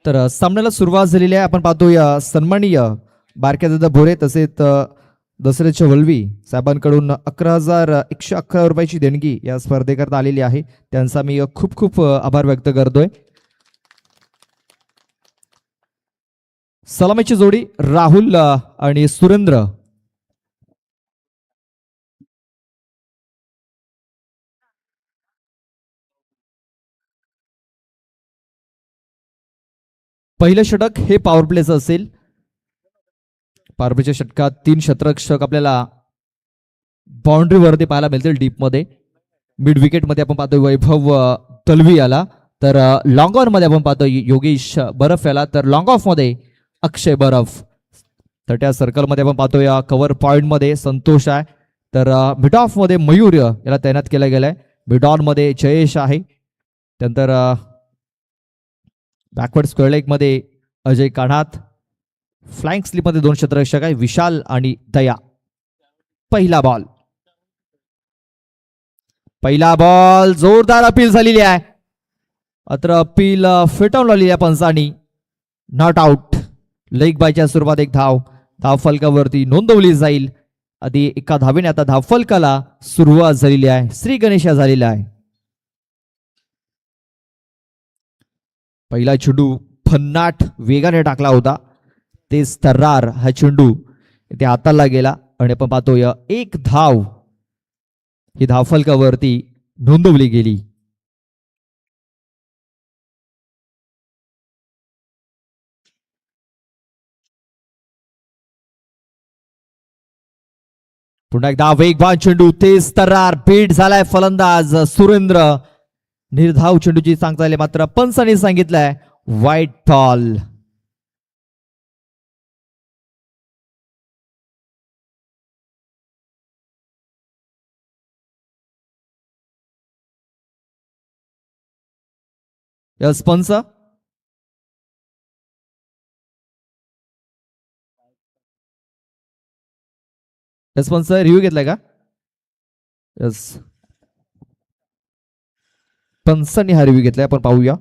तर सामन्याला सुरुवात झालेली आहे. आपण पाहतोय सन्माननीय बारक्यादादा भोरे तसेच दसऱ्याच्या वल्वी साहेबांकडून 11,111 रुपयाची देणगी या स्पर्धेकरता आलेली आहे. त्यांचा मी खूप खूप आभार व्यक्त करतोय. सलामीची जोडी राहुल आणि सुरेंद्र. पहिलं षटक हे पॉवर प्लेचं असेल. पॉवर प्लेच्या षटकात 3 शतरक्षक आपल्याला बाउंड्रीवरती पाहायला मिळतील. डीपमध्ये मिड विकेटमध्ये आपण पाहतोय वैभव तलवी याला, तर लॉंग ऑन मध्ये आपण पाहतोय योगेश बरफ याला, तर लॉंग ऑफ मध्ये अक्षय बरफ. तर त्या सर्कलमध्ये आपण पाहतोय कव्हर पॉइंट मध्ये संतोष आहे, तर मिड ऑफ मध्ये मयूर याला तैनात केलं गेलाय. मिड ऑन मध्ये जयेश आहे. त्यानंतर बॅकवर्ड स्क्वेअर लेग मध्ये अजय काणात. फ्लाइंग स्लिप मध्ये 2 क्षेत्ररक्षक आहे, विशाल आणि दया. पहिला बॉल जोरदार अपील झालेली आहे. अत्र अपील फेटाळून लावलेली आहे पंचांनी. Not out. लेग बायच्या स्वरूपात एक धाव फलकावरती नोंदवली जाईल. आधी एका धावेने आता धाव फलकाला सुरुवात झालेली आहे. श्री गणेशा झालेला आहे. पहिला चेंडू भन्नाट वेगाने टाकला होता. ते तर्रार हा चेंडू इथे हाताला गेला आणि आपण पाहतोय एक धाव ही धावफलकावरती नोंदवली गेली. पुन्हा एकदा वेगवान चेंडू. तेज तर्रार बीट झालाय फलंदाज सुरेंद्र. निर्धाव चेंडूची सांगता आली, मात्र पंचांनी सांगितलंय व्हाईट बॉल. यस पंच. यस पंच रिव्ह्यू घेतलाय का? यस पंचांनी हा रिव्ह्यू घेतलाय. आपण पाहूया.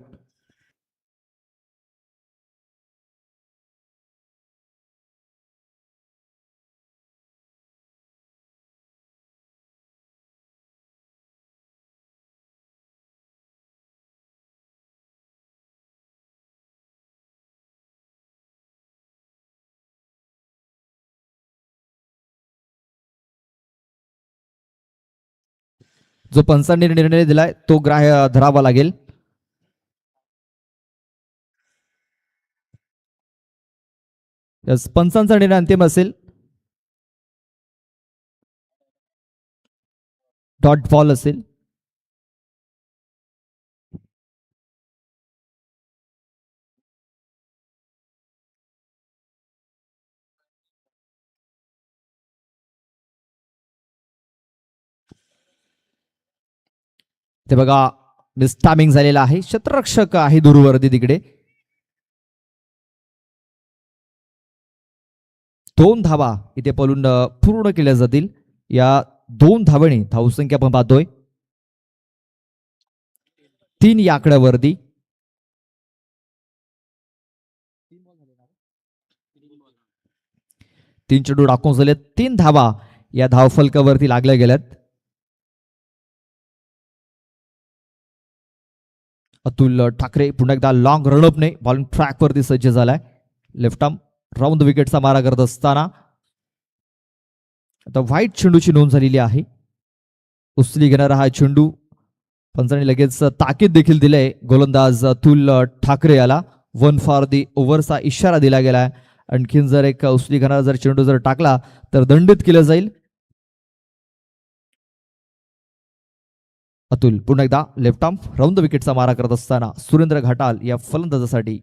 जो पंचांनी निर्णय दिलाय तो ग्राह्य धरावा लागेल. पंचांचा निर्णय अंतिम असेल. डॉट बॉल असेल. ते बघा मिसटायमिंग झालेला आहे. क्षेत्ररक्षक आहे दूरवरती तिकडे. 2 धावा इथे पळून पूर्ण केल्या जातील. या 2 धावांनी धावसंख्या आपण पाहतोय 3 या आकड्यावरती. 3 चेंडू टाकून झाले. 3 धावा या धावफलकावरती लागल्या गेल्यात. अतुल ठाकरे पुन्हा एकदा लॉंग रनअपने बॉलिंग ट्रॅक वरती सज्ज झालाय. लेफ्ट आर्म राऊंड विकेटचा मारा करत असताना आता व्हाईट चेंडूची नोंद झालेली आहे. उचली घेणारा हा चेंडू पंचांनी लगेच ताकीद देखील दिले. गोलंदाज अतुल ठाकरे याला 1 फॉर दी ओव्हरचा इशारा दिला गेलाय. आणखीन जर एक उचली घेणारा जर चेंडू जर टाकला तर दंडित केलं जाईल. अतुल पुन्हा एकदा लेफ्ट आर्म राऊंड विकेटचा मारा करत असताना सुरेंद्र घाटाल या फलंदाजासाठी.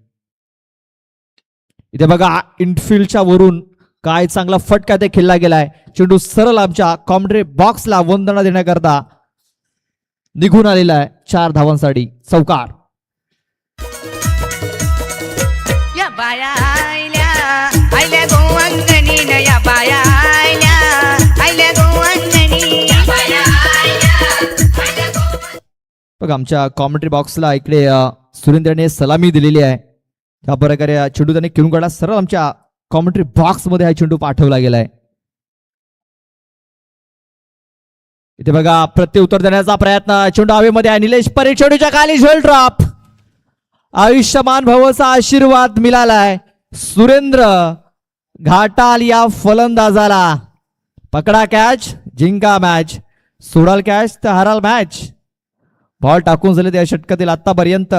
इथे बघा इनफिल्डच्या वरून काय चांगला फटका ते खेळला गेलाय. चेंडू सरळ आमच्या कॉमेंट्री बॉक्सला वंदना देण्याकरता निघून आलेला आहे. 4 धावांसाठी चौकार. या बाया आयल्या आयल्या गोवंगणी न या बाया आयल्या आयल्या गोवंगणी या बाया बघा आमच्या कॉमेंट्री बॉक्सला इकडे सुरेंद्रने सलामी दिलेली आहे. त्या प्रकारे हा चेंडू त्याने खेळून काढला, सरळ आमच्या कॉमेंट्री बॉक्स मध्ये हा चेंडू पाठवला गेलाय. इथे बघा प्रत्युत्तर देण्याचा प्रयत्न, चेंडू हवेमध्ये आहे. निलेश परीख चेंडूच्या खाली झोल ड्रॉप. आयुष्यमान भवचा आशीर्वाद मिळालाय सुरेंद्र घाटाल या फलंदाजाला. पकडा कॅच, जिंका मॅच. सोडाल कॅच तर हराल मॅच. बॉल टाकून झाले त्या षटकातील आतापर्यंत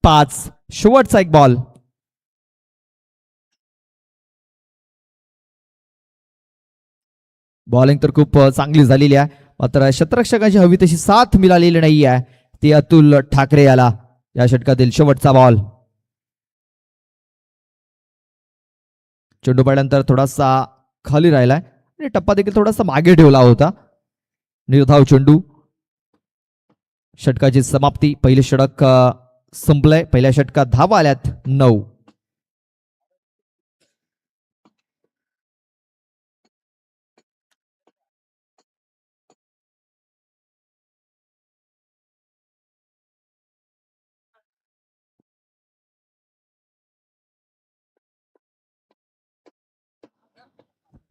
5. शेवटचा एक बॉल. बॉलिंग तर खूप चांगली झालेली आहे, मात्र क्षेत्ररक्षकांची हवी तशी साथ मिळालेली नाही आहे. ती अतुल ठाकरे याला या षटकातील शेवटचा बॉल. चेंडू पाडल्यानंतर थोडासा खाली राहिलाय आणि टप्पा देखील थोडासा मागे ठेवला होता. निर्धाव चेंडू. षटकाची समाप्ती. पहिले षटक संपलंय. पहिल्या षटकात धावा आल्यात 9.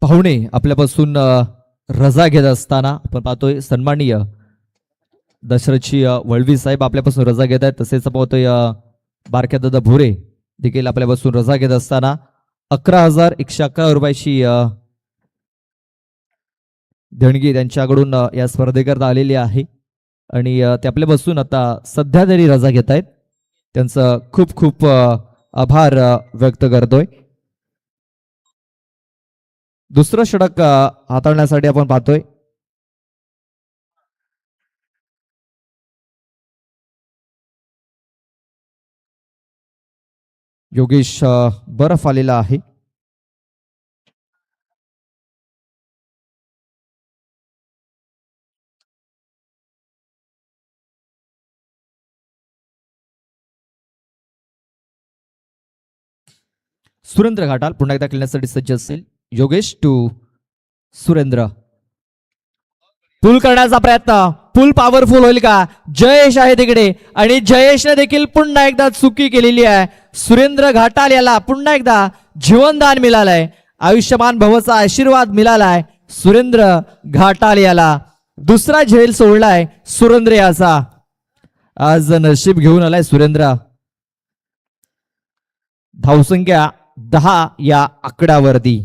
पाहुणे आपल्यापासून रजा घेत असताना आपण पाहतोय सन्माननीय दशरथजी वळवी साहेब आपल्यापासून रजा घेत आहेत. तसेच पाहतोय बारक्या दादा भोरे देखील आपल्यापासून रजा घेत असताना 11,111 रुपयाची देणगी त्यांच्याकडून या स्पर्धेकरता आलेली आहे आणि ते आपल्यापासून आता सध्या तरी रजा घेत आहेत. त्यांचं खूप खूप आभार व्यक्त करतोय. दुसरं षटक हाताळण्यासाठी आपण पाहतोय योगेश बर्फ आलेला आहे. सुरेंद्र घाटाल पुन्हा एकदा खेळण्यासाठी सज्ज असेल. योगेश टू सुरेंद्र. पुल करण्याचा प्रयत्न. पुल पॉवरफुल होईल का? जयेश आहे तिकडे आणि जयेशने देखील पुन्हा एकदा चुकी केलेली आहे. सुरेंद्र घाटाल याला पुन्हा एकदा जीवनदान मिळालंय. आयुष्यमान भवचा आशीर्वाद मिळालाय सुरेंद्र घाटाल याला. दुसरा झेल सोडलाय सुरेंद्र याचा. आज नशीब घेऊन आलाय सुरेंद्र. धावसंख्या 10 या आकड्यावरती.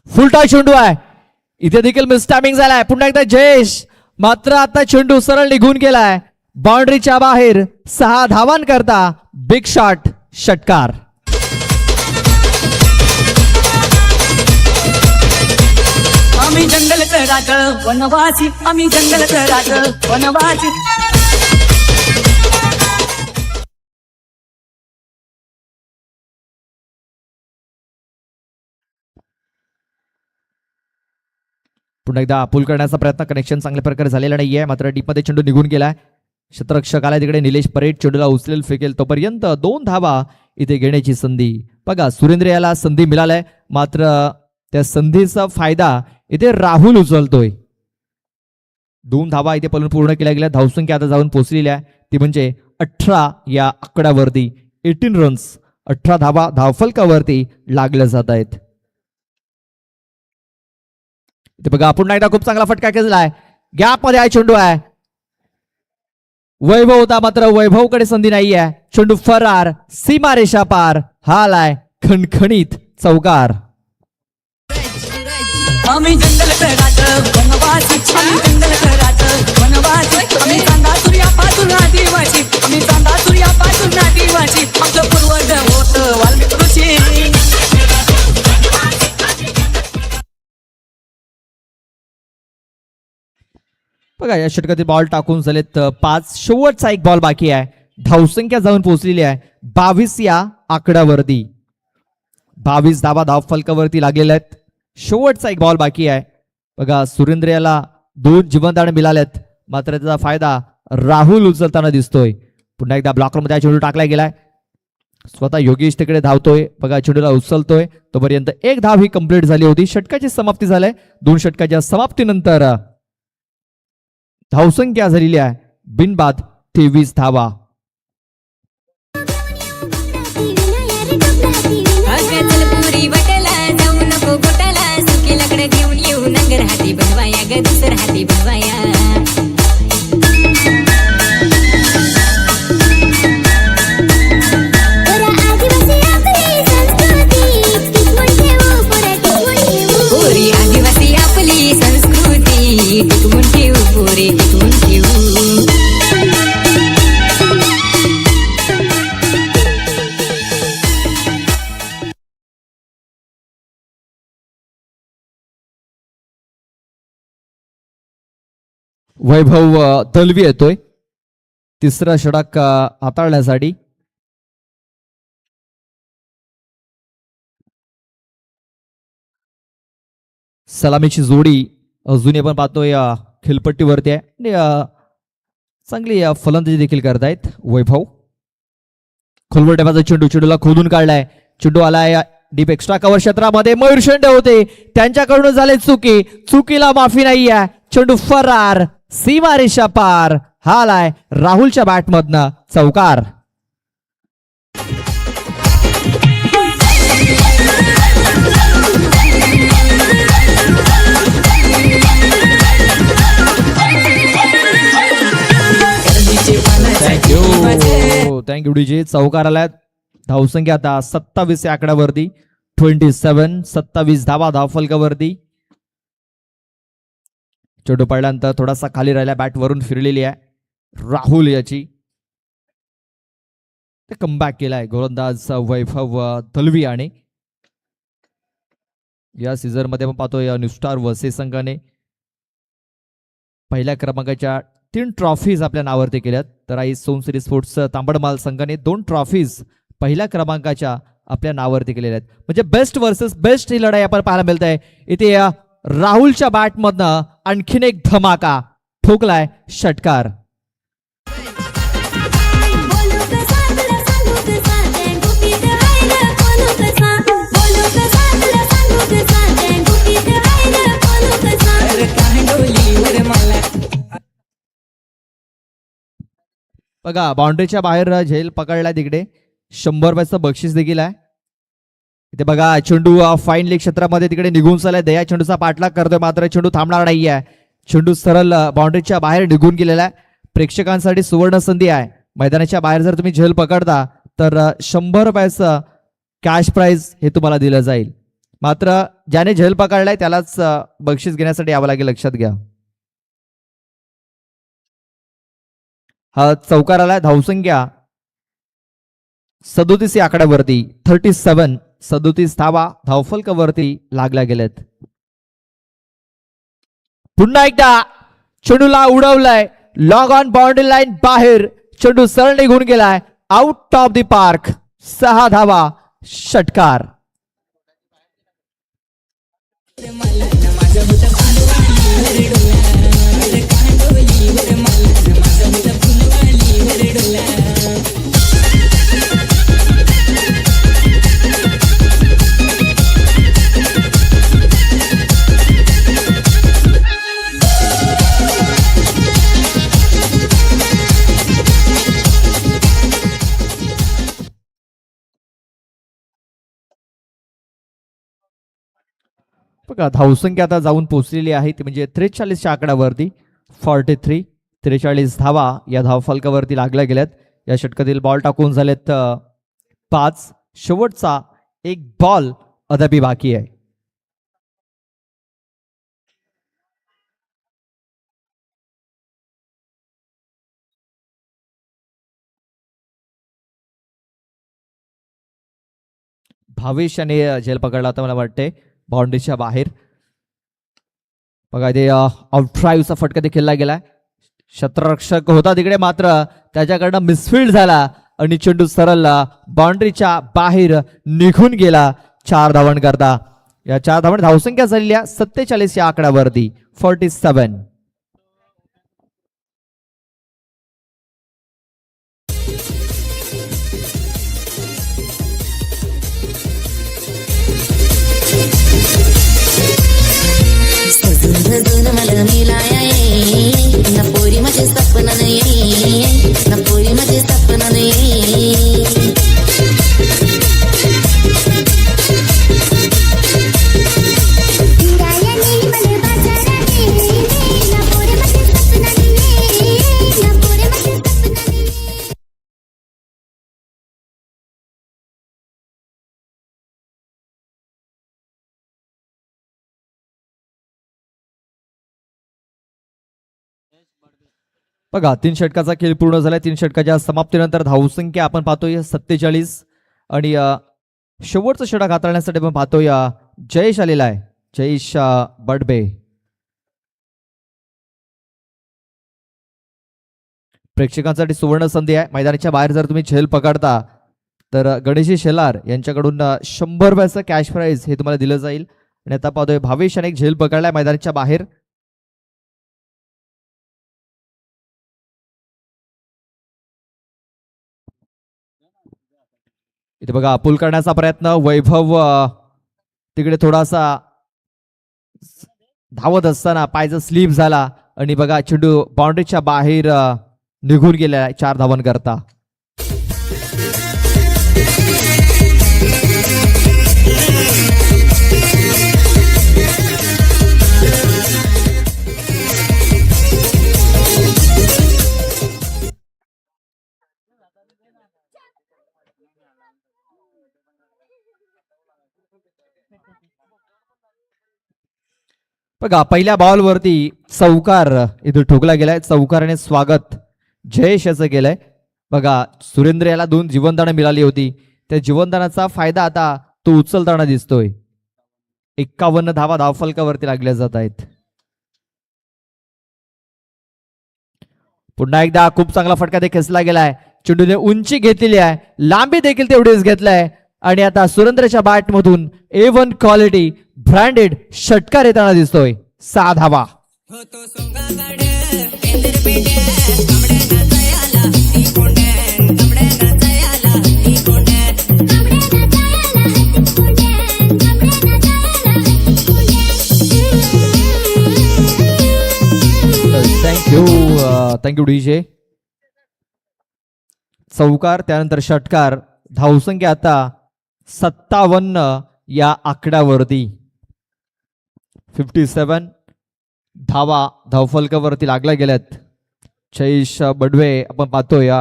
फुलटा चेंडू आहे. इथे देखील मिस टायमिंग झालाय. पुन्हा एकदा जयेश, मात्र आता चेंडू सरळ निघून गेलाय बाउंड्रीच्या बाहेर. 6 धावांकरता बिग शॉट षटकार. आम्ही जंगलच राहतो वनवासी, आम्ही जंगलच राहतो वनवासी. पुन्हा एकदा पूल करण्याचा प्रयत्न. कनेक्शन चांगल्या प्रकारे झालेला नाहीये, मात्र डीपमध्ये चेंडू निघून गेलाय. क्षेत्ररक्षक आला तिकडे. निलेश परेड चेंडूला उचलेल फेकेल तोपर्यंत 2 धावा इथे घेण्याची संधी. बघा सुरेंद्र याला संधी मिळालाय, मात्र त्या संधीचा फायदा इथे राहुल उचलतोय. 2 धावा इथे पूर्ण केल्या गेल्या. धावसंख्या आता जाऊन पोहोचलेली आहे ती म्हणजे 18 या आकड्यावरती. 18 रन्स, 18 धावा धावफलकावरती लागल्या जात आहेत. इथे बघा पुन्हा एकदा खूप चांगला फटका केलाय. गॅप मध्ये आहे चेंडू आहे. वैभव होता, मात्र वैभवकडे संधी नाही आहे. चेंडू फरार, सीमारेषा पार. हा आलाय खणखणीत चौकार. आम्ही जंगलच राहतो वनवासी, आम्ही जंगलच राहतो वनवासी. आम्ही चांदा सूर्यापासून आदिवासी, आम्ही चांदा सूर्यापासून आदिवासी. आमचं पूर्वज होतं वाल्मिकी ऋषी. बघा या षटकातील बॉल टाकून झालेत 5. शेवटचा एक बॉल बाकी आहे. धावसंख्या जाऊन पोहोचलेली आहे 22 या आकड्यावरती. 22 धावा धावफलकावरती लागलेल्या आहेत. शेवटचा एक बॉल बाकी आहे. बघा सुरेंद्र याला 2 जीवनदान मिळालेत, मात्र त्याचा फायदा राहुल उचलताना दिसतोय. पुन्हा एकदा ब्लॉकरमध्ये चेंडू टाकला गेलाय. स्वतः योगेश तिकडे धावतोय. बघा चेंडूला उचलतोय तोपर्यंत 1 धाव ही कंप्लीट झाली होती. षटकाची समाप्ती झाली. 2 षटकाच्या समाप्तीनंतर धावसंख्या झालेली आहे बिनबाद 23 धावा. अगं चल पुरी वाटेला जाऊ नको गोटाला सुकी लाकडं घेऊन येऊ नंगर हाती बनवाया ग दुसर हाती बनवाया पोरी आदिवासी आपली संस्कृती टिकवून ठेवू पोरी टिकवून ठेवू वैभव तलवी येतोय तिसरा षटक हाताळण्यासाठी. सलामीची जोडी अजूनही आपण पाहतोय खेळपट्टीवरती आहे आणि चांगली फलंदाजी देखील करतायत वैभव. खोलवर टेपाचा चेंडूला खोदून काढलाय. चेंडू आलाय डीप एक्स्ट्रा कव्हर क्षेत्रामध्ये. मयूर शेंडे होते त्यांच्याकडून झाले चुकीला माफी नाहीये. चेंडू फरार सीमारेषा पार. हा आलाय राहुलच्या बॅटमधनं चौकार. Thank you DJ. चौकार आलाय. धावसंख्या आता 27 या आकड्यावरती 27 धावा धावफलकावरती. चेंडू पडल्यानंतर थोडासा खाली राहिला. बॅट वरून फिरलेली आहे राहुल याची. कमबॅक केलाय गोलंदाज वैभव तलवी. आणि या सीझन मध्ये आपण पाहतोय न्यू स्टार वसे संघाने पहिल्या क्रमांकाच्या 3 ट्रॉफीज आपल्या नावावरती केल्यात. तर आई सोनसरी स्पोर्ट्स तांबडमाल संघाने 2 ट्रॉफीज पहिल्या क्रमांकाच्या आपल्या नावावरती केलेल्या आहेत. म्हणजे बेस्ट वर्सेस बेस्ट ही लढाई आपण पाहायला मिळत आहे इथे. राहुलच्या बॅटमधनं आणखीन एक धमाका ठोकलाय षटकार. बघा बाउंड्रीच्या बाहेर झेल पकडलाय. तिकडे 100 रुपयाचं बक्षीस देखील आहे. इथे बघा चेंडू फाईन लेग क्षेत्रामध्ये तिकडे निघून चाललाय. दया चेंडूचा पाठलाग करतोय मात्र चेंडू थांबणार नाहीये. चेंडू सरळ बाउंड्रीच्या बाहेर निघून गेलेला आहे. प्रेक्षकांसाठी सुवर्ण संधी आहे. मैदानाच्या बाहेर जर तुम्ही झेल पकडता तर 100 रुपयाचं कॅश प्राइज हे तुम्हाला दिलं जाईल. मात्र ज्याने झेल पकडलाय त्यालाच बक्षीस घेण्यासाठी यावं लागेल. लक्षात घ्या. हा चौकार आलाय. धावसंख्या 37 या आकड्यावरती 37 धावा धावफलकावरती लागल्या गेल्यात. पुन्हा एकदा चेंडूला उडवलाय. लॉग ऑन बाउंड्री लाईन बाहेर. चेंडू सरळ निघून गेलाय आउट ऑफ द पार्क. 6 धावा षटकार. बघा धावसंख्या आता जाऊन पोहोचलेली आहे ती म्हणजे 43च्या आकड्यावरती 43 धावा या धावफलकावरती लागल्या गेल्यात. या षटकातील बॉल टाकून झालेत 5. शेवटचा एक बॉल अद्याप बाकी आहे. भावेश याने झेल पकडला होता मला वाटते बाउंड्रीच्या बाहेर. बघा इथे आउटड्राईव्हचा फटका देखील खेळला गेलाय. क्षेत्ररक्षक होता तिकडे मात्र त्याच्याकडनं मिसफील्ड झाला आणि चेंडू सरळ बाउंड्रीच्या बाहेर निघून गेला 4 धावां करता. या 4 धावां धावसंख्या झालेली 47 या आकड्यावरती 47. मला मिलाया पोरी माझी सपना नाही ना पोरी माझी सपना नाही बघा 3 षटकाचा खेळ पूर्ण झालाय. 3 षटकाच्या समाप्तीनंतर धावसंख्या आपण पाहतोय 47 आणि शेवटचं षटक हाताळण्यासाठी आपण पाहतोय जयेश आलेला आहे. जयेश बडबे. प्रेक्षकांसाठी सुवर्ण संधी आहे. मैदानाच्या बाहेर जर तुम्ही झेल पकडता तर गणेशी शेलार यांच्याकडून 100 रुपयाचं कॅश प्राइज हे तुम्हाला दिलं जाईल. आणि आता पाहतोय भावेश याने एक झेल पकडलाय मैदानाच्या बाहेर. इथे बघा पूल करण्याचा प्रयत्न. वैभव तिकडे थोडासा धावत असताना पायचा स्लिप झाला आणि बघा चेंडू बाउंड्रीच्या बाहेर निघून गेला 4 धावांकरता. बघा पहिल्या बॉलवरती चौकार इथे ठोकला गेलाय. चौकाराने स्वागत जयेश याचं केलंय. बघा सुरेंद्र याला 2 जीवनदानं मिळाली होती. त्या जीवनदानाचा फायदा आता तो उचलताना दिसतोय. 51 धावा धावफलकावरती लागल्या जात आहेत. पुन्हा एकदा खूप चांगला फटका ते खेचला गेलाय. चेंडूने उंची घेतलेली आहे. लांबी देखील तेवढीच घेतलाय आणि आता सुरेंद्रच्या बॅट मधून A1 क्वालिटी ब्रँडेड षटकार येताना दिसतोय. 6 धावा. Thank you DJ. चौकार त्यानंतर षटकार. धावसंख्या आता 57 या आकड्यावरती. 57 धावा धावफलकावरती लागल्या गेल्यात. जयेश बडवे आपण पाहतोय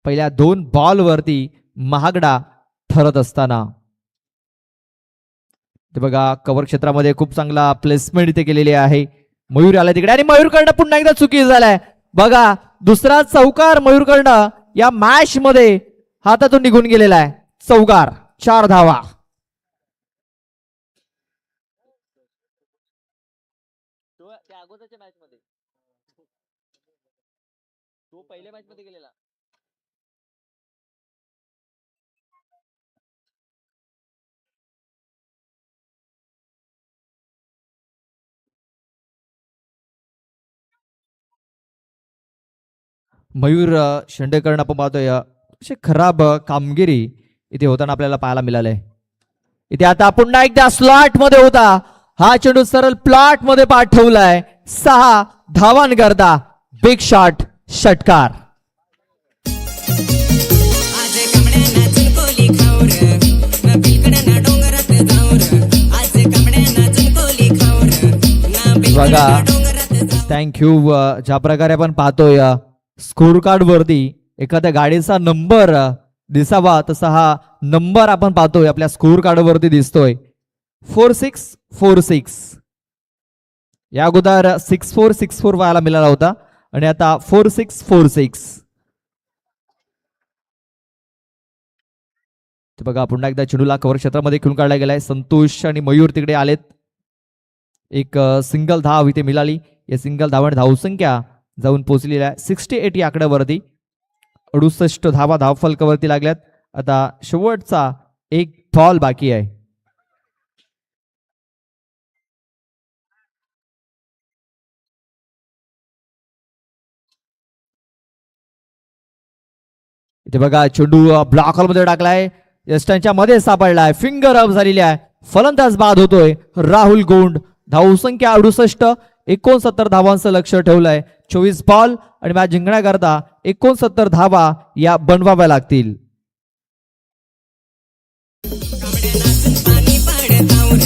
पहिल्या 2 बॉलवरती महागडा ठरत असताना. ते बघा कव्हर क्षेत्रामध्ये खूप चांगला प्लेसमेंट इथे केलेली आहे. मयूर आला तिकडे आणि मयूरकडनं पुन्हा एकदा चुकी झालाय. बघा दुसरा चौकार मयूरकडनं या मॅच मध्ये हातातून निघून गेलेला आहे. चौकार. 4 धावा. पहिल्या मॅच मध्ये गेलेला. मयूर शेंडेकरनं आपण पाहतोय अशी खराब कामगिरी इथे होताना आपल्याला पाहायला मिळालंय. इथे आता पुन्हा एकदा स्लॉट मध्ये होता. हा चेंडू सरळ प्लॉट मध्ये पाठवलाय. 6 धावांकरता बिग शॉट षटकार. बघा थँक्यू. ज्या प्रकारे आपण पाहतोय स्कोर कार्ड वरती एखाद्या गाडीचा नंबर दिसावा तसा हा नंबर आपण पाहतोय आपल्या स्कोर कार्ड वरती दिसतोय. 4646. या अगोदर 6464 व्हायला मिळाला होता आणि आता 4646. बघा पुन्हा एकदा चेंडूला कव्हर क्षेत्रामध्ये खेळून काढला गेलाय. संतोष आणि मयूर तिकडे आलेत. एक सिंगल धाव इथे मिळाली. या सिंगल धावाने धावसंख्या जाऊन पोहोचलेली आहे 68 या आकड्यावरती. 68 धावा धावफलकावरती लागल्यात. आता शेवटचा 1 बॉल बाकी आहे. इथे बघा चेंडू ब्लॉक हॉल मध्ये टाकलाय. यष्टांच्या मध्ये सापडलाय. फिंगर अप झालेली आहे. फलंदाज बाद होतोय राहुल गोंड. धावसंख्या 68. 69 धावांचं लक्ष ठेवलंय. 24 बॉल आणि मॅच जिंकण्याकरता 69 धावा या बनवाव्या लागतील. पाणी पाडतावर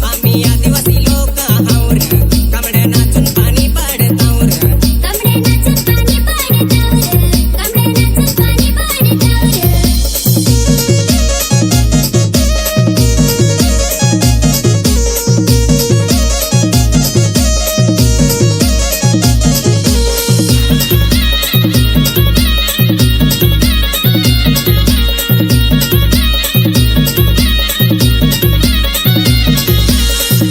आम्ही आदिवासी लोक आहोर कांबड्या नाचून पाणी पाडतावर कांबड्या नाचून पाणी पाडतावर कांबड्या नाचून पाणी पाडतावर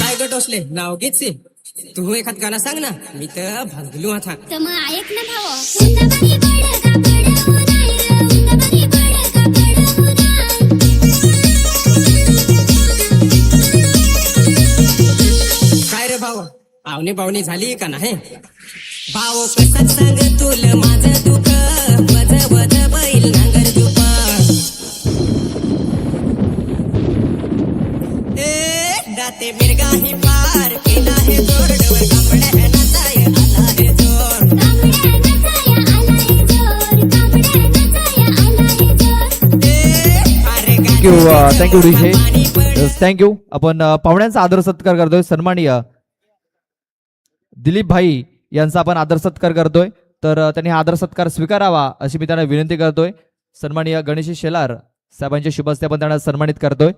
काय ग टोसले नाव घेतसे तू एखाद गाणं सांग ना मी तर भांगलो आता तर मग ऐक ना भाव उंदबाई बड कापड उदाई रे उंदबाई बड कापड उदाई काय रे भाऊ आवणी बावणी झाली का नाही भाऊ कसं सांग तुला माझं दुःख वज वज बैल नांगर दुपा ए दाते मिरगाही पार केला हे जोरडवर कापड्या नाचाय आला हे जोर कांबड्या नाचाया आला हे जोर कांबड्या नाचाया आला हे जोर ए अरे थँक्यू डीजे थँक्यू. आपण पाहुण्यांचा आदर सत्कार करतोय. सन्माननीय दिलीप भाई यांचा आपण आदर सत्कार करतोय. तर त्यांनी हा आदर सत्कार स्वीकारावा अशी मी त्यांना विनंती करतोय. सन्माननीय गणेश शेलार साहेबांच्या शुभ हस्ते आपण त्यांना सन्मानित करतोय.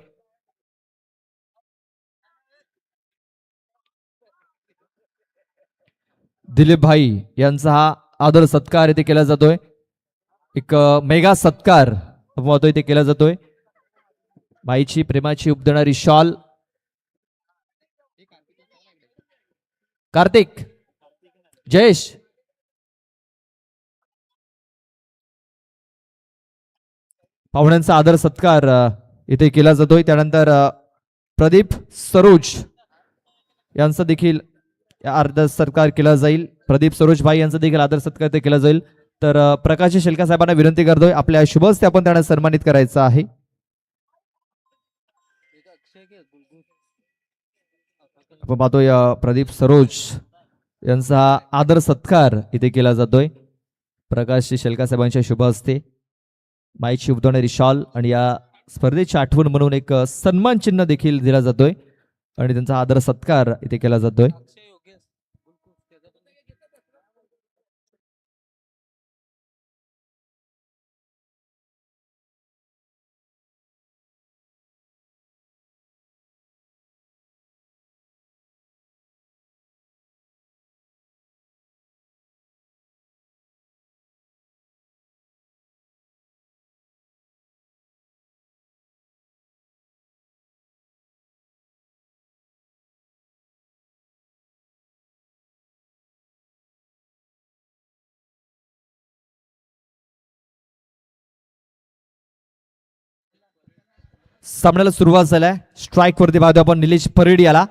दिलीप भाई यांचा हा आदर सत्कार इथे केला जातोय. एक मेगा सत्कार आपण पाहतोय इथे केला जातोय. बाईची प्रेमाची उपदेणारी शॉल कार्तिक जयेश पाहुण्यांचा आदर सत्कार इथे केला जातोय. त्यानंतर प्रदीप सरोज यांचा देखील आदर सत्कार केला जाईल. प्रदीप सरोज भाई यांचा देखील आदर सत्कार इथे केला जाईल. तर प्रकाश शेलका साहेबांना विनंती करतोय आपल्या शुभ हस्ते आपण त्यांना सन्मानित करायचं आहे. आपण पाहतोय प्रदीप सरोज यांचा आदर सत्कार इथे केला जातोय. प्रकाश शेलका साहेबांच्या शुभ हस्ते माईची उबदावणारी शॉल आणि या स्पर्धेची आठवण म्हणून एक सन्मान चिन्ह देखील दिला जातोय आणि त्यांचा आदर सत्कार इथे केला जातोय. सामन्याला सुरुवात झालाय. स्ट्राईक वरती पाहतो आपण निलेश परेड याला.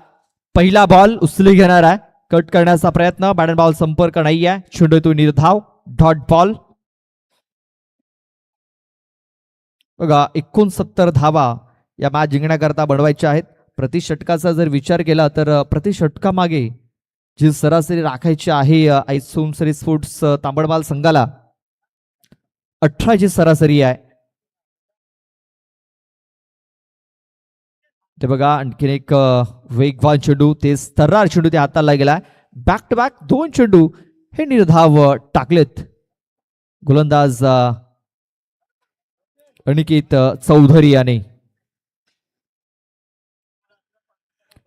पहिला बॉल उचली घेणार आहे. कट करण्याचा प्रयत्न. बॅट अँड बॉल संपर्क नाहीये. चेंडू निर्धाव. Dot ball. बघा 69 धावा या मॅच जिंकण्याकरता बनवायच्या आहेत. प्रति षटकाचा जर विचार केला तर प्रति षटकामागे जी सरासरी राखायची आहे आयसोमसरी स्पोर्ट्स तांबडबाल संघाला 18 ची सरासरी आहे. ते बघा आणखीन एक वेगवान चेंडू. ते थर्रार चेंडू ते हाताला गेला. बॅक टू बॅक 2 चेंडू हे निर्धाव टाकलेत गोलंदाज अनिकेत चौधरी याने.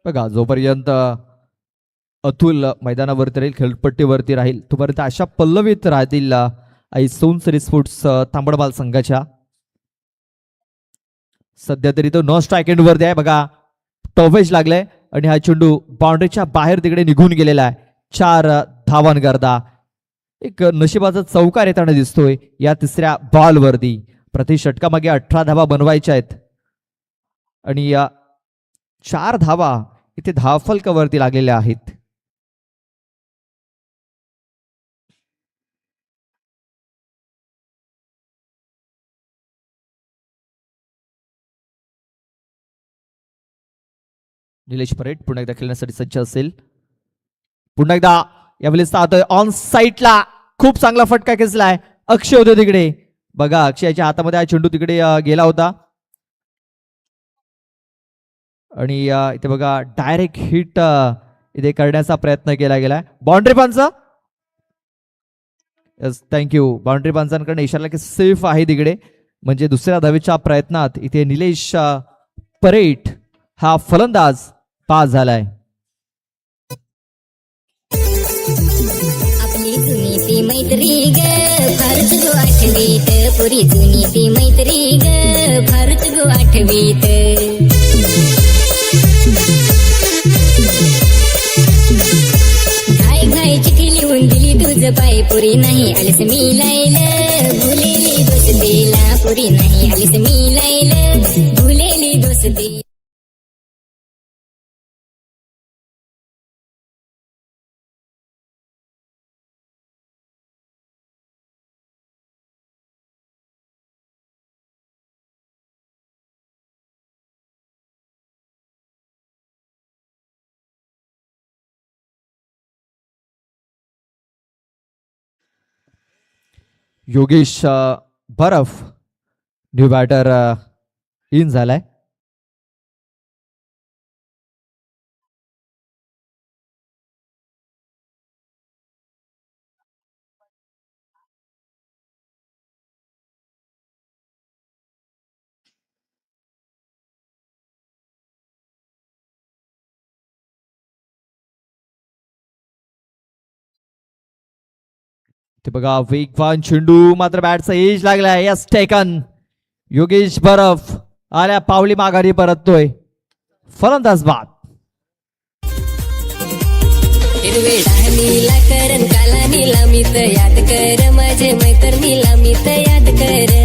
बघा जोपर्यंत अतुल मैदानावरती राहील खेळपट्टीवरती राहील तोपर्यंत अशा पल्लवीत राहतील आयसोमसरी स्पोर्ट्स तांबडबाल संघाच्या. सध्या तरी तो नॉन स्ट्राईक एंड वरती आहे. बघा टॉवेज लागलाय आणि हा चेंडू बाउंड्रीच्या बाहेर तिकडे निघून गेलेला आहे. 4 धावांकरता एक नशिबाचा चौकार येताना दिसतोय या तिसऱ्या बॉल वरती. प्रति षटकामागे 18 धावा बनवायच्या आहेत आणि या 4 धावा इथे धावफलकावरती लागलेल्या आहेत. निलेश परेड पुन्हा एकदा खेळण्यासाठी सज्ज असेल. पुन्हा एकदा यावेळेस पाहतोय ऑन साईटला खूप चांगला फटका खेचलाय. अक्षय होते तिकडे. बघा अक्षयाच्या हातामध्ये हा चेंडू तिकडे गेला होता आणि इथे बघा डायरेक्ट हिट इथे करण्याचा प्रयत्न केला गेलाय. बाउंड्री पंच. Yes thank you. बाउंड्री पंचांकडे इशारा की सेफ आहे तिकडे. म्हणजे दुसऱ्या धावेच्या प्रयत्नात इथे निलेश परेट हा फलंदाज पास झालाय. आपली जुनी ती मैत्री ग फारच गो आठवीत पुरी जुनी ती मैत्री ग फारच गो आठवीत घाय घाय चिठी लिहून दिली तुझ पाय पुरी नाही आलीस मी लायलं भुलेली दोस्तीला पुरी नाही आलीस मी लायलं भुलेली दोस्ती. योगेश बरफ न्यू बॅटर इन झालाय. ते बघा वेगवान चेंडू मात्र बॅटचा एज लागलाय. Yes taken. योगेश बरफ आल्या पावली माघारी परततोय. फलंदाज बाद. हिरवे नीला करन काला नीला मित याद कर माझे मैतर नीला मित याद कर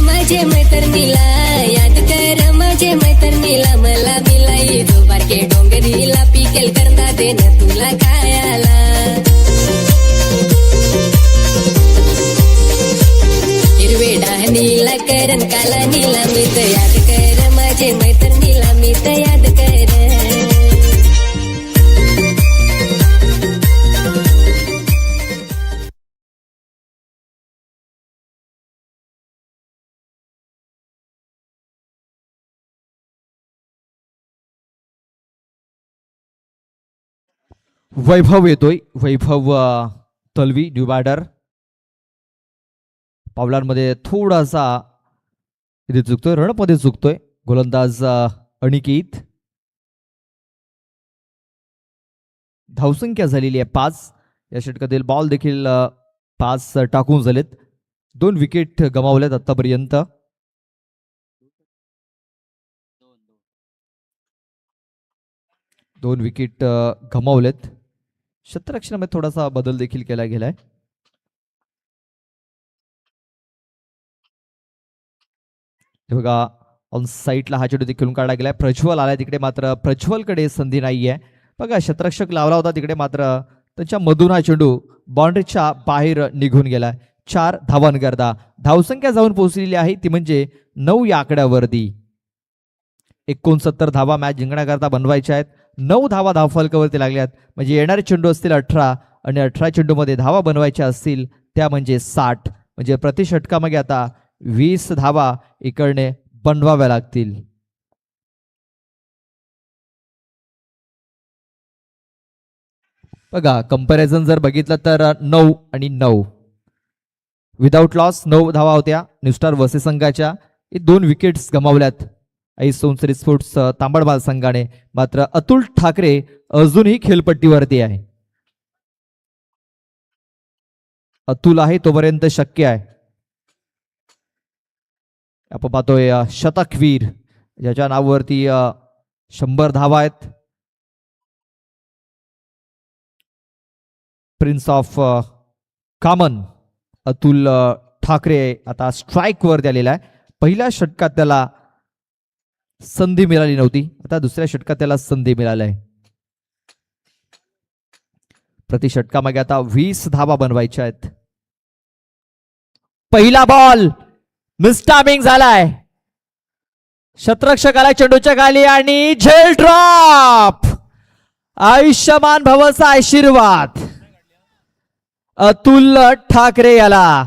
माझे मैतर नीला याद कर माझे मैतर नीला मला मिलाई जो बारके डोंगरीला पिकेल करता देन तुला खायला. हिरवे नीला करन काला नीला मित याद कर माझे मैतर नीला मित याद कर. वैभव येतोय. वैभव तलवी न्यू बॅटर. पावलांमध्ये थोडासा इथे चुकतोय. रणमध्ये चुकतोय. गोलंदाज अनिकेत. धावसंख्या झालेली आहे 5. या षटकातील बॉल देखील 5 टाकून झालेत. 2 विकेट गमावल्यात आतापर्यंत. दोन विकेट गमावलेत. क्षेत्ररक्षणामध्ये थोडासा बदल देखील केला गेलाय. बघा ऑन साईटला हा चेंडू खेळून काढला गेलाय. प्रज्वल आलाय तिकडे मात्र प्रज्वलकडे संधी नाहीये. बघा क्षेत्ररक्षक लावला होता तिकडे मात्र त्यांच्या मधून हा चेंडू बाउंड्रीच्या बाहेर निघून गेलाय. 4 धावांकरता धावसंख्या जाऊन पोहोचलेली आहे ती म्हणजे 9 या आकड्यावरती. 69 धावा मॅच जिंकण्याकरता बनवायच्या आहेत. 9 धावा धावफलकावरती लागल्यात. म्हणजे येणारे चेंडू असतील 18 आणि 18 चेंडूमध्ये धावा बनवायच्या असतील त्या म्हणजे 60. म्हणजे प्रति षटकामागे आता 20 धावा इकडने बनवाव्या लागतील. बघा कंपॅरिझन जर बघितलं तर 9 आणि 9 विदाउट लॉस 9 धावा होत्या न्यू स्टार वर्सेस संघाच्या. 2 विकेट्स गमावल्यात सोनसरी स्पोर्ट्स तांबडबाल संघाने. मात्र अतुल ठाकरे अजूनही खेळपट्टीवरती आहे. अतुल आहे तोपर्यंत शक्य आहे. आपण पाहतोय शतकवीर ज्याच्या नावावरती 100 धावा आहेत. प्रिन्स ऑफ कामन अतुल ठाकरे आता स्ट्राईक वरती आलेला आहे. पहिल्या षटकात त्याला संधी मिळाली नव्हती. आता दुसऱ्या षटकात त्याला संधी मिळाली आहे. प्रति षटकामागे आता 20 धावा बनवायच्या आहेत. पहिला बॉल मिसटायमिंग झालाय. शतरक्षकाला चेंडूच्या खाली आणि झेल ड्रॉप. आयुष्यमान भवचा आशीर्वाद अतुल ठाकरे याला.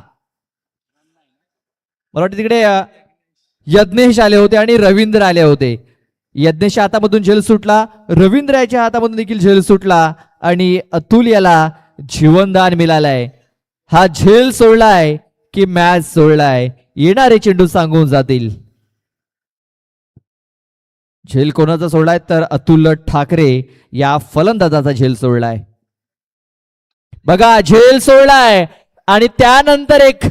मला वाटतं तिकडे यज्ञेश आले होते आणि रवींद्र आले होते. यज्ञेशच्या हातामधून झेल सुटला, रवींद्र याच्या हातामधून देखील झेल सुटला आणि अतुल याला जीवनदान मिळालंय. हा झेल सोडलाय की मॅच सोडलाय, येणारे चेंडू सांगून जातील. झेल कोणाचा सोडलाय तर अतुल ठाकरे या फलंदाजाचा झेल सोडलाय. बघा झेल सोडलाय आणि त्यानंतर एक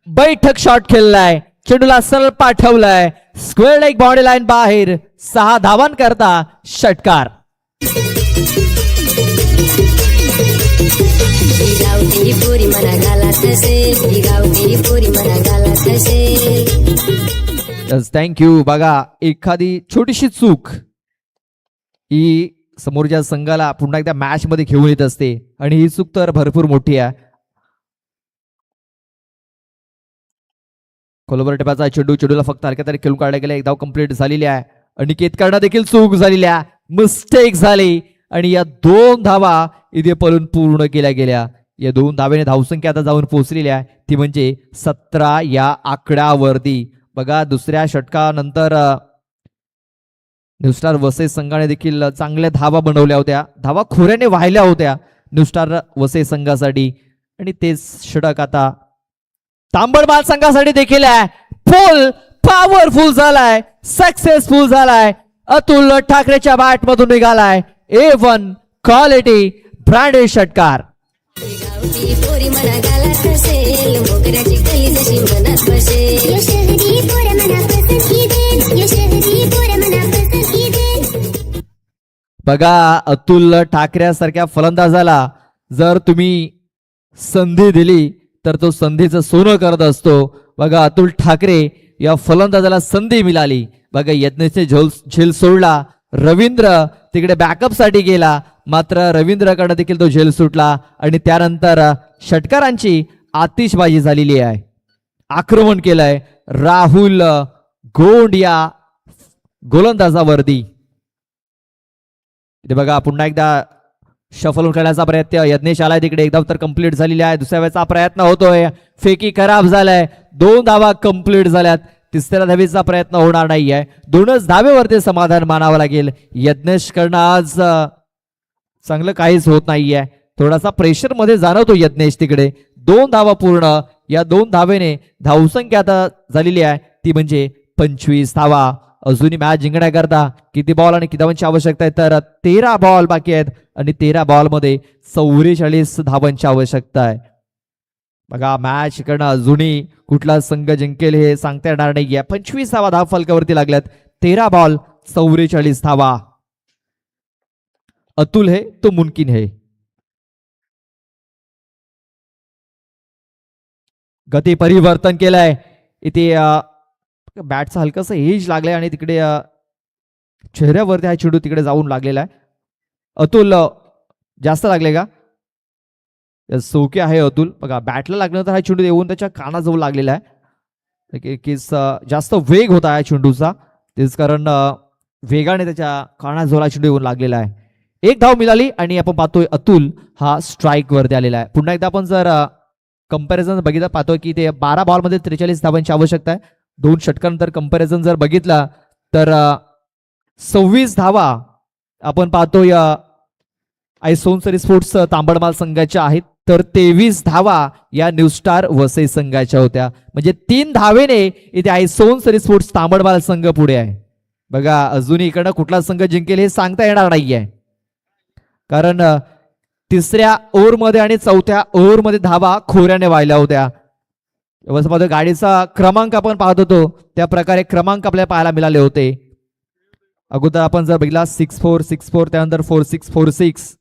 बैठक शॉट खेळलाय, चेंडूला सरळ पाठवलाय, स्क्वेअर लेग बाउंड्री लाईन बाहेर. 6 धावांकरता षटकार. गावठी पोरी मना गालात असेल, गावठी पोरी मना गालात असेल. थँक्यू. बघा एखादी छोटीशी चूक ही समोरच्या संघाला पुन्हा एकदा मॅच मध्ये घेऊन येत असते आणि ही चूक तर भरपूर मोठी आहे. खोलवर टेपाचा चेंडूला फक्त हलक्या तरी खेळून काढला गेला. एक धाव कंप्लीट झालेली आहे. अनिकेत कडनं देखील चूक झालेली आहे, मिस्टेक झाली आणि या 2 धावा इथे पळून पूर्ण केल्या गेल्या. या 2 धावेने धावसंख्या आता जाऊन पोहोचलेली आहे, ती म्हणजे 17 या आकड्यावरती. बघा दुसऱ्या षटकानंतर न्यू स्टार वसई संघाने देखील चांगल्या धावा बनवल्या होत्या, धावा खोऱ्याने वाहिल्या होत्या न्यू स्टार वसई संघासाठी. आणि तेच षटक आता तांबडमाल संघासाठी देखील आहे. फुल पॉवरफुल झालाय, सक्सेसफुल झालाय. अतुल ठाकरेच्या बॅट मधून निघालाय A1 क्वालिटी ब्रँडेड षटकार. गावठी पोरी मना गालात असेल, मोगऱ्याची कली जशी मनात बसेल. या शहरी पोऱ्या मना पसंती देईल, या शहरी पोऱ्या मना पसंती देईल. बघा अतुल ठाकरेसारख्या फलंदाजाला जर तुम्ही संधी दिली तर तो संधीचं सोनं करत असतो. बघा अतुल ठाकरे या फलंदाजाला संधी मिळाली. बघा यज्ञेशने झेल सोडला, रवींद्र तिकडे बॅकअप साठी गेला, मात्र रवींद्रकडे देखील तो झेल सुटला आणि त्यानंतर षटकारांची आतिषबाजी झालेली आहे. आक्रमण केलंय राहुल गोंड या गोलंदाजावरती. इथे बघा पुन्हा एकदा शफल खेळण्याचा प्रयत्न, यज्ञेश आलाय तिकडे. एक धाव तर कंप्लीट झालेली आहे, दुसऱ्या वेळेचा प्रयत्न होतोय, फेकी खराब झालाय. 2 धावा कंप्लीट झाल्यात, तिसऱ्या धावेचा प्रयत्न होणार नाहीये. 2च धावेवरती समाधान मानावं लागेल. यज्ञेश कडनं आज चांगलं काहीच होत नाहीये, थोडासा प्रेशर मध्ये जाणवतो यज्ञेश तिकडे. 2 धावा पूर्ण, या 2 धावेने धावसंख्या आता झालेली आहे ती म्हणजे 25 धावा. अजूनही मॅच जिंकण्याकरता किती बॉल आणि किती धावांची आवश्यकता आहे तर 13 बॉल बाकी आहेत आणि 13 बॉल मध्ये 44 धावांची आवश्यकता आहे. बघा मॅच इकडनं अजूनही कुठला संघ जिंकेल हे सांगता येणार नाहीये. 25 धावा धाव फलकावरती लागल्यात. 13 बॉल 44 धावा. अतुल है तो मुमकिन है. गती परिवर्तन केलंय इथे. बॅटचा हलकासा एज लागलाय आणि तिकडे चेहऱ्यावरती हा चेंडू तिकडे जाऊन लागलेला आहे. अतुल जास्त लागले का? सोके आहे अतुल. बघा बॅटला लागल्यानंतर हा चेंडू येऊन त्याच्या कानाजवळ लागलेला आहे. जास्त वेग होता या चेंडूचा, तेच कारण वेगाने त्याच्या कानाजवळ हा चेंडू येऊन लागलेला आहे. 1 धाव मिळाली आणि आपण पाहतोय अतुल हा स्ट्राईक वरती आलेला आहे. पुन्हा एकदा आपण जर कंपॅरिझन बघितलं पाहतोय की ते 12 बॉलमध्ये 43 धावांची आवश्यकता आहे. 2 षटकानंतर कंपॅरिझन जर बघितला तर 26 धावा आपण पाहतोय आयसोनसरी स्पोर्ट्स तांबडमाल संघाच्या आहेत, तर 23 धावा या न्यू स्टार वसई संघाच्या होत्या. म्हणजे 3 धावेने इथे आयसोनसरी स्पोर्ट्स तांबडमाल संघ पुढे आहे. बघा अजूनही इकडनं कुठला संघ जिंकेल हे सांगता येणार नाहीये, कारण तिसऱ्या ओव्हरमध्ये आणि चौथ्या ओव्हरमध्ये धावा खोऱ्याने वाहिल्या होत्या. गाडीचा क्रमांक आपण पाहत होतो त्या प्रकारे क्रमांक आपल्याला पाहायला मिळाले होते. अगोदर आपण जर बघितला 6-4, 6-4, त्यानंतर 4-6, 4-6.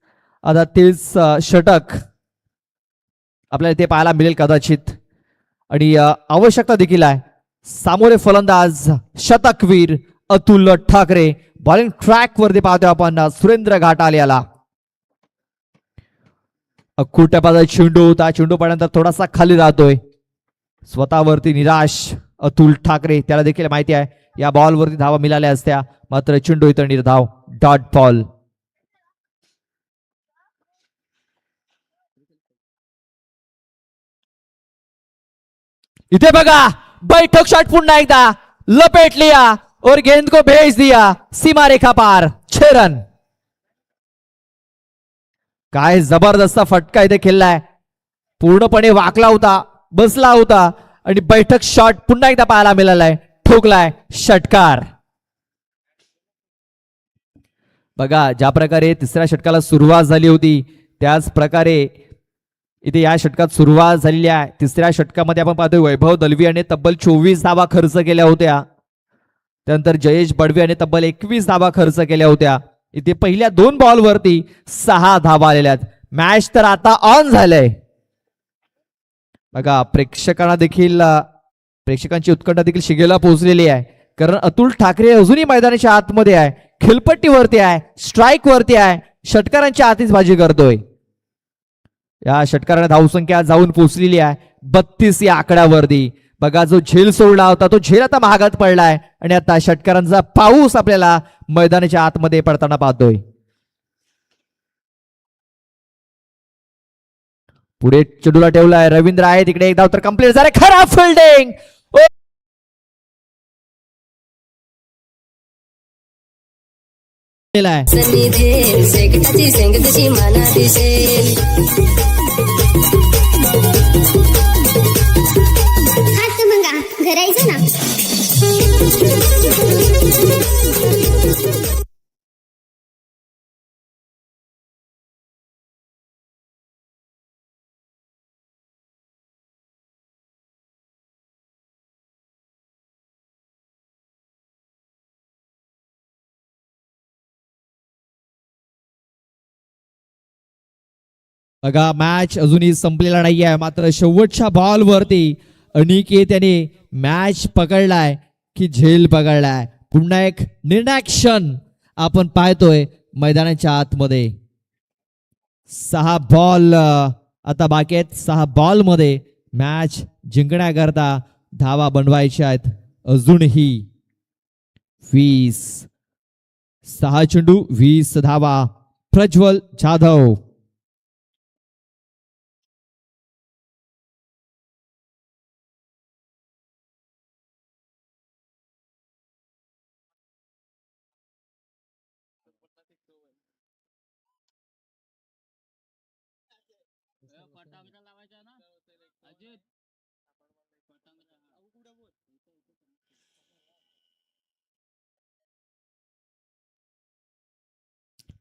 आता तेच षटक आपल्याला इथे पाहायला मिळेल कदाचित. आणि आवश्यकता देखील आहे. सामोरे फलंदाज शतकवीर अतुल ठाकरे. बॉलिंग ट्रॅक वरती पाहतोय आपण सुरेंद्र घाटाल याला. अक्कुट्यापाचा चेंडू होता, चेंडू पडल्यानंतर थोडासा खाली राहतोय. स्वतःवरती निराश अतुल ठाकरे, त्याला देखील माहिती आहे या बॉलवरती धावा मिळाल्या असत्या, मात्र चेंडू इथं निर्धाव, डॉट बॉल. इथे बघा बैठक शॉट पुन्हा एकदा लपेट लिया और गेंद को भेज दिया सीमा रेखा पार. 6 रन. काय जबरदस्त फटका इथे खेळलाय, पूर्णपणे वाकला होता, बसला होता आणि बैठक शॉट पुन्हा एकदा पाहायला मिळालाय, ठोकलाय षटकार. बघा ज्या प्रकारे तिसऱ्या षटकाला सुरुवात झाली होती त्याच प्रकारे इथे या षटकात सुरुवात झालेली आहे. तिसऱ्या षटकामध्ये आपण पाहतोय वैभव दलवी याने तब्बल 24 धावा खर्च केल्या होत्या. त्यानंतर जयेश बडवे याने तब्बल 21 धावा खर्च केल्या होत्या. इथे पहिल्या 2 बॉलवरती 6 धावा आलेल्या आहेत. मॅच तर आता ऑन झालंय. बघा प्रेक्षकांची उत्कंठा देखील शिगेला पोहोचलेली आहे, कारण अतुल ठाकरे अजूनही मैदानाच्या आतमध्ये आहे, खेळपट्टीवरती आहे, स्ट्राईक वरती आहे, षटकारांच्या आतिषबाजी करतोय. या षटकाराने धावसंख्या जाऊन पोहोचलेली आहे 32 या आकड्यावरती. बघा जो झेल सोडला होता तो झेल आता महागात पडलाय आणि आता षटकारांचा पाऊस आपल्याला मैदानाच्या आतमध्ये पडताना पाहतोय. पुढे चेंडूला ठेवलाय रवींद्र आहे तिकडे, एक धाव तर कंप्लीट झाले. खराब फिल्डिंग. सनी देल शेकटाची शेंग तशी माना दिसेल. हात मंगा घरायचं ना. बघा मॅच अजूनही संपलेला नाही आहे, मात्र शेवटच्या बॉलवरती अनिकेत याने मॅच पकडलाय की झेल पकडलाय. पुन्हा एक निर्णायक क्षण आपण पाहतोय मैदानाच्या आतमध्ये. 6 बॉल आता बाकी आहेत. 6 बॉलमध्ये मॅच जिंकण्याकरता धावा बनवायच्या आहेत अजूनही 20. 6 चेंडू 20 धावा. प्रज्वल जाधव.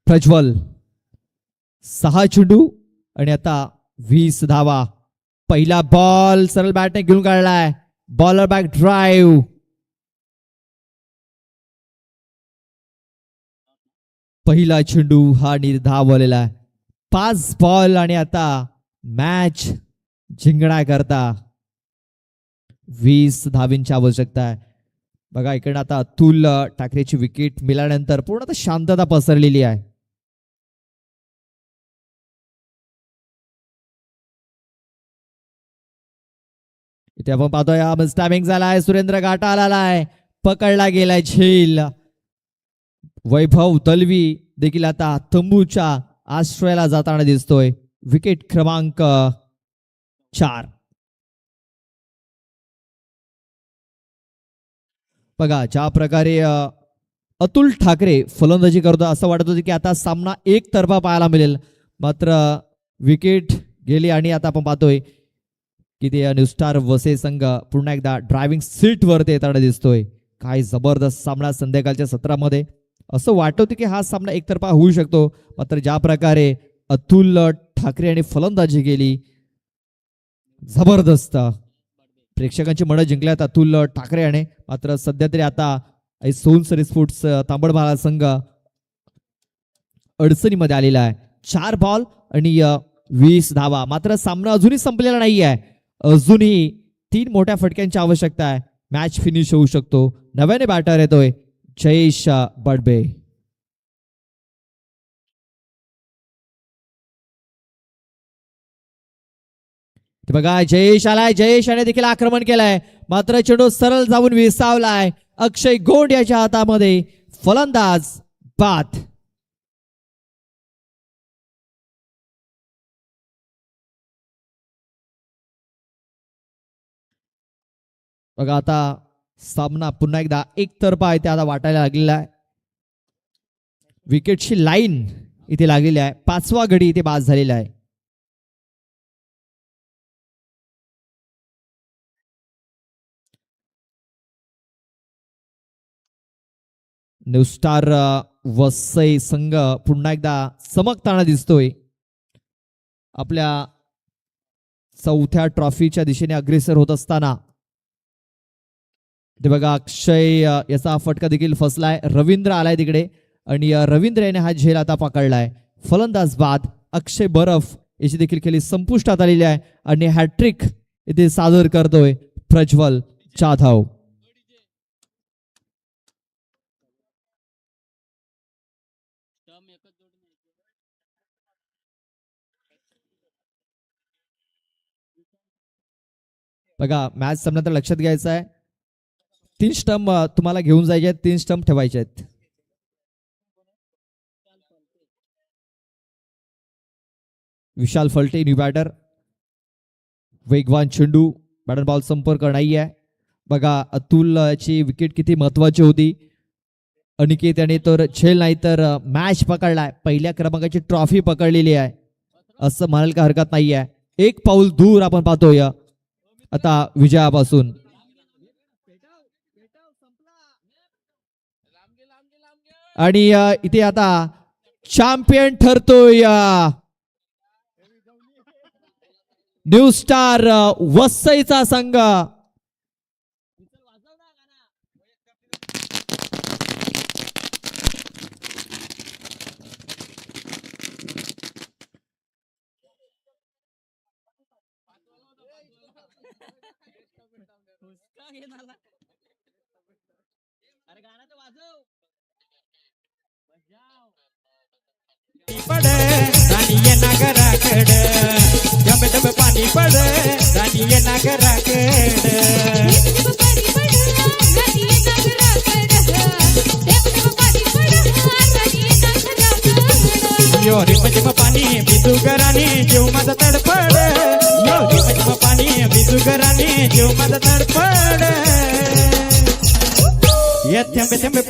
प्रज्वल 6 चेंडू आणि आता 20 धावा. पहिला बॉल सरळ बॅटने घेऊन काढलाय. Bowler back drive. पहिला चेंडू हा निर्धाव आलेला आहे. 5 बॉल आणि आता मॅच जिंकण्याकरता 20 धावींची आवश्यकता आहे. बघा इकडे आता अतुल ठाकरेची विकेट मिळाल्यानंतर पूर्ण आता शांतता पसरलेली आहे. इथे आपण पाहतोय स्टॅमिंग झालाय. सुरेंद्र घाटा आलाय, पकडला गेलाय झेल. वैभव दलवी देखील आता तंबूच्या आश्रयाला जाताना दिसतोय. विकेट क्रमांक 4. बघा ज्या प्रकारे अतुल ठाकरे फलंदाजी करतो असं वाटत होतं की आता सामना एकतर्फा पाहायला मिळेल, मात्र विकेट गेली आणि आता आपण पाहतोय की ते न्यू स्टार वसे संघ पुन्हा एकदा ड्रायव्हिंग सीट वरती येताना दिसतोय. काय जबरदस्त सामना संध्याकाळच्या सत्रामध्ये. असं वाटत होतं की हा सामना एकतर्फा होऊ शकतो, मात्र ज्या प्रकारे अतुल ठाकरे यांनी फलंदाजी केली जबरदस्त. प्रेक्षकांची मनं जिंकल्यात अतुल ठाकरे याने. मात्र सध्या तरी आता सोनसरी स्पोर्ट्स तांबडमाळा संघ अडचणीमध्ये आलेला आहे. 4 बॉल आणि 20 धावा. मात्र सामना अजूनही संपलेला नाही आहे. अजूनही 3 मोठ्या फटक्यांची आवश्यकता आहे. मॅच फिनिश होऊ शकतो. नव्याने बॅटर येतोय जयेश बडबे. बघा जयेश आलाय. जयेश याने देखील आक्रमण केलंय, मात्र चेंडू सरळ जाऊन विसावलाय अक्षय गोंड याच्या हातामध्ये फलंदाज बाद. बघा आता सामना पुन्हा एकदा एकतर्फा आहे ते आता वाटायला लागलेला आहे. विकेटची लाईन इथे लागलेली आहे. 5वा गडी इथे बाद झालेला आहे. न्यू स्टार वसई संघ पुन्हा एकदा चमकताना दिसतोय. आपल्या 4थ्या ट्रॉफीच्या दिशेने अग्रेसर होत असताना ते बघा अक्षय याचा फटका देखील फसलाय. रवींद्र आलाय तिकडे आणि रवींद्र याने हा झेल आता पकडलाय. फलंदाज बाद. अक्षय बरफ याची देखील खेळी संपुष्टात आलेली आहे आणि हॅट्रिक इथे सादर करतोय प्रज्वल जाधव. बघा मॅच संपल्यानंतर लक्षात घ्यायचं आहे 3 स्टंप तुम्हाला घेऊन जायचे आहेत. 3 स्टंप ठेवायचे आहेत. विशाल फलटे न्यू बॅटर. वेगवान चेंडू. बॅटर बॉल संपर्क नाही आहे. बघा अतुल ची विकेट किती महत्वाची होती. अनिकेत याने तर झेल नाही तर मॅच पकडलाय. पहिल्या क्रमांकाची ट्रॉफी पकडलेली आहे असं म्हणायला काही हरकत नाही आहे. 1 पाऊल दूर आपण पाहतोय आता विजयापासून. आणि इथे आता चॅम्पियन ठरतोय न्यू स्टार वसईचा संघ. पड राणी ये नागराकड जब जब पाणी पड राणी ये नागराकड यो रिम जिम पाणी बिजू गराणी जीव माझा तडफड. यो रिम जिम पाणी बिजू गराणी जीव माझा तडफड. ये थेंबे थेंबे